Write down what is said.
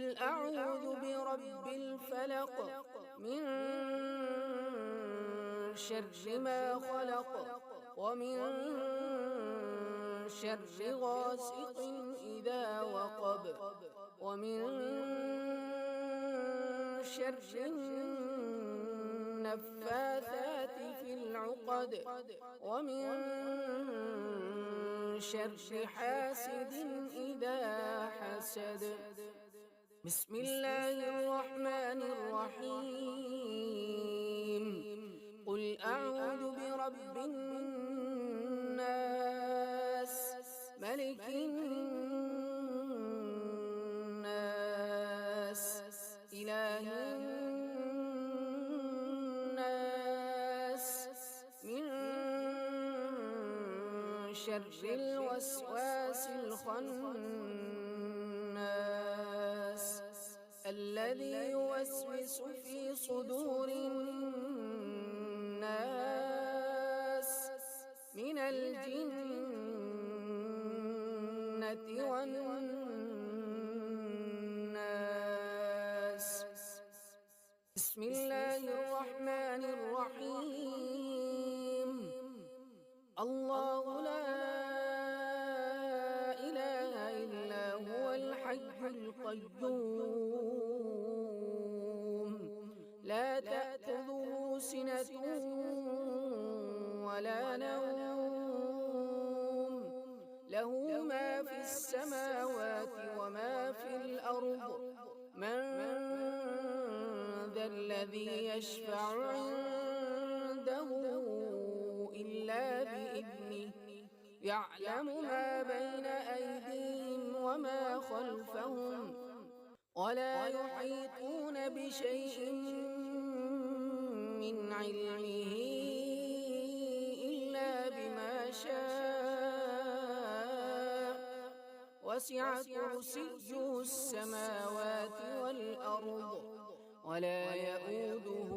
قل أعوذ برب الفلق من شر ما خلق ومن شر غاسق إذا وقب ومن شر النفاثات في العقد ومن شر حاسد إذا حسد. بسم الله الرحمن الرحيم. قل أعوذ برب الناس ملك الناس إله الناس من شر الوسواس الخناس الذي يوسوس في صدور الناس من الجنة والناس. بسم الله الرحمن الرحيم. الله لا إله إلا هو الحي القيوم لا تأخذه سنة ولا نوم له ما في السماوات وما في الأرض. من ذا الذي يشفع عنده إلا بإذنه يعلم ما بين أيديهم وما خلفهم ولا يحيطون بشيء من علمه إلا بما شاء وسع كرسيه السماوات والأرض ولا يئوده